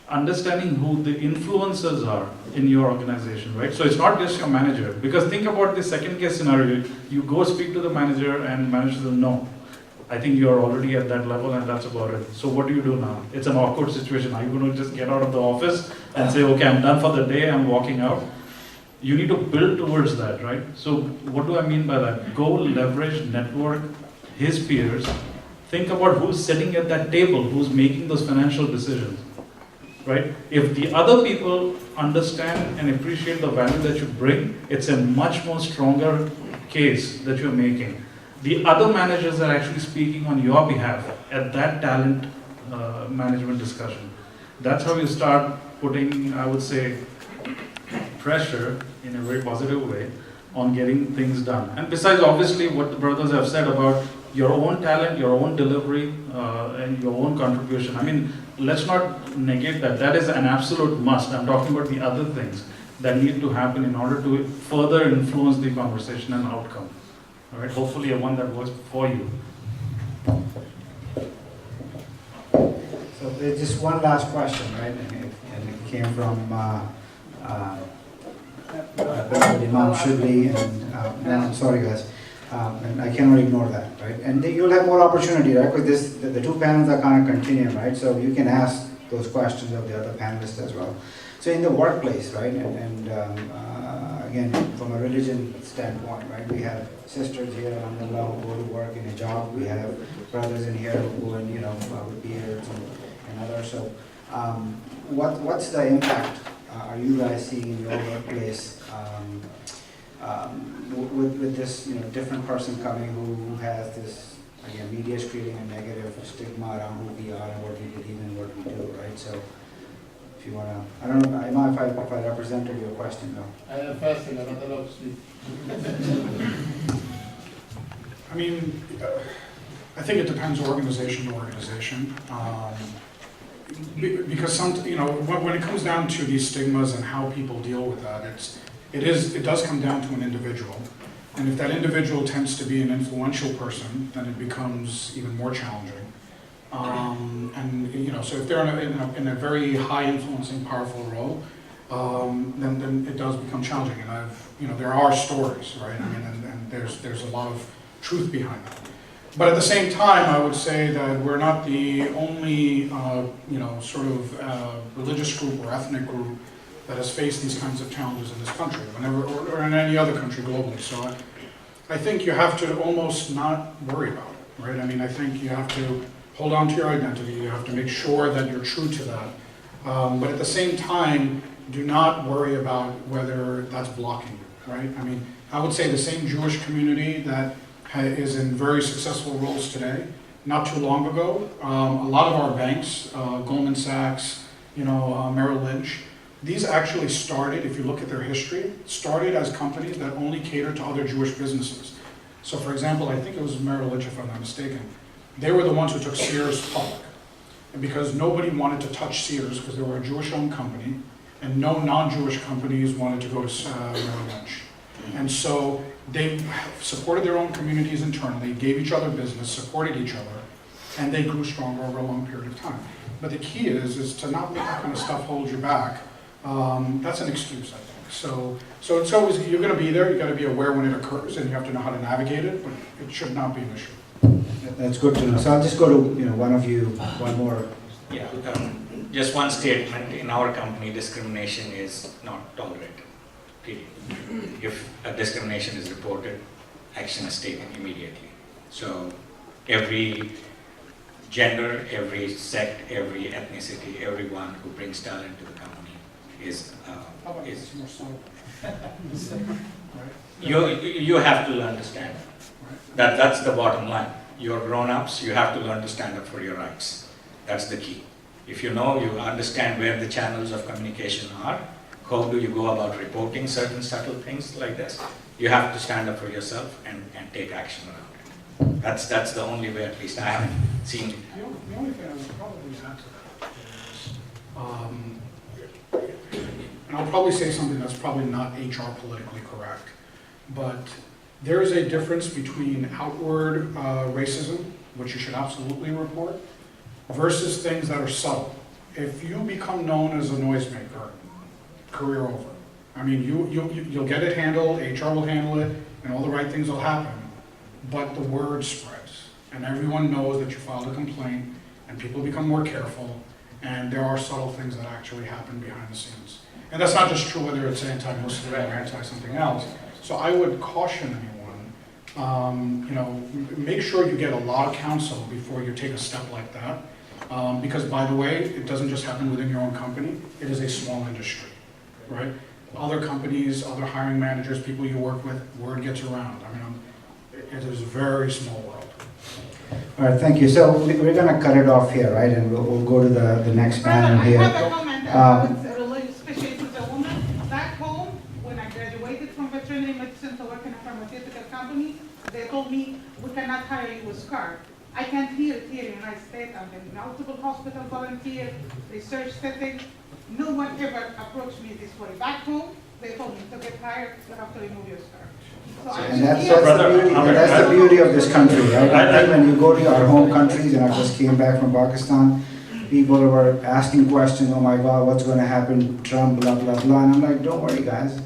understanding who the influencers are in your organization, right? So it's not just your manager, because think about the second case scenario. You go speak to the manager and manager says, no, I think you're already at that level and that's about it. So what do you do now? It's an awkward situation. Are you going to just get out of the office and say, okay, I'm done for the day, I'm walking out? You need to build towards that, right? So what do I mean by that? Go leverage, network his peers. Think about who's sitting at that table, who's making those financial decisions, right? If the other people understand and appreciate the value that you bring, it's a much more stronger case that you're making. The other managers are actually speaking on your behalf at that talent management discussion. That's how you start putting, I would say, pressure in a very positive way on getting things done. And besides, obviously, what the brothers have said about your own talent, your own delivery, and your own contribution. I mean, let's not negate that. That is an absolute must. I'm talking about the other things that need to happen in order to further influence the conversation and outcome. All right, hopefully one that works for you. So there's just one last question, right? And it came from Imam Shibli, and no, I'm sorry guys, and I cannot ignore that, right? And you'll have more opportunity, right? Because the two panels are kind of continuum, right? So you can ask those questions of the other panelists as well. So in the workplace, right? And again, from a religion standpoint, right? We have sisters here, alhamdulillah, who go to work in a job. We have brothers in here who go in, with beards and others. So what's the impact are you guys seeing in your workplace with this, different person coming who has this, again, media is creating a negative stigma around who we are and what we believe and what we do, right? So if you want to, I don't know, Imam, if I represented your question, no. I mean, I think it depends organization to organization. Because when it comes down to these stigmas and how people deal with that, it does come down to an individual. And if that individual tends to be an influential person, then it becomes even more challenging. So if they're in a very high influencing, powerful role, then it does become challenging. And there are stories, right? I mean, and there's a lot of truth behind that. But at the same time, I would say that we're not the only, religious group or ethnic group that has faced these kinds of challenges in this country, or in any other country globally. So I think you have to almost not worry about it, right? I mean, I think you have to hold on to your identity. You have to make sure that you're true to that. But at the same time, do not worry about whether that's blocking you, right? I mean, I would say the same Jewish community that is in very successful roles today. Not too long ago, a lot of our banks, Goldman Sachs, Merrill Lynch, these actually started, if you look at their history, started as companies that only cater to other Jewish businesses. So for example, I think it was Merrill Lynch, if I'm not mistaken, they were the ones who took Sears public. And because nobody wanted to touch Sears because they were a Jewish-owned company, and no non-Jewish companies wanted to go to Merrill Lynch. And so they supported their own communities internally, gave each other business, supported each other, and they grew stronger over a long period of time. But the key is to not let that kind of stuff hold you back. That's an excuse, I think. So it's always, you're going to be there, you've got to be aware when it occurs, and you have to know how to navigate it, but it should not be an issue. That's good to know. So I'll just go to one of you, one more. Yeah, just one statement. In our company, discrimination is not tolerated. Period. If a discrimination is reported, action is taken immediately. So every gender, every sect, every ethnicity, everyone who brings talent to the company is you have to learn to stand up. That's the bottom line. You're grown-ups, you have to learn to stand up for your rights. That's the key. If you understand where the channels of communication are, how do you go about reporting certain subtle things like this? You have to stand up for yourself and take action around it. That's the only way, at least I haven't seen it. The only thing I would probably add to that is, and I'll probably say something that's probably not HR politically correct, but there is a difference between outward racism, which you should absolutely report, versus things that are subtle. if you become known as a noisemaker, career over. I mean, you'll get it handled, HR will handle it, and all the right things will happen, but the word spreads, and everyone knows that you filed a complaint, and people become more careful, and there are subtle things that actually happen behind the scenes. And that's not just true whether it's anti-Muslim or anti-something else. So I would caution anyone, you know, make sure you get a lot of counsel before you take a step like that. Because by the way, it doesn't just happen within your own company, it is a small industry, right? Other companies, other hiring managers, people you work with, word gets around. I mean, it is a very small world. All right, thank you. So we're gonna cut it off here, right? And we'll go to the next panel I here. have a comment especially to the woman. Back home, when I graduated from veterinary medicine to work in a pharmaceutical company, they told me, we cannot hire you with SCAR. I can't hear it here in the United States. I'm in multiple hospital volunteer, research setting. No one ever approached me this way. Back home, they told me to get hired, you have to remove your SCAR. So I'm And that's, just here- that's the beauty of this country, right? I think when you go to our home countries, and I just came back from Pakistan, people were asking questions, oh my God, what's gonna happen, Trump, blah, blah, blah. And I'm like, don't worry, guys.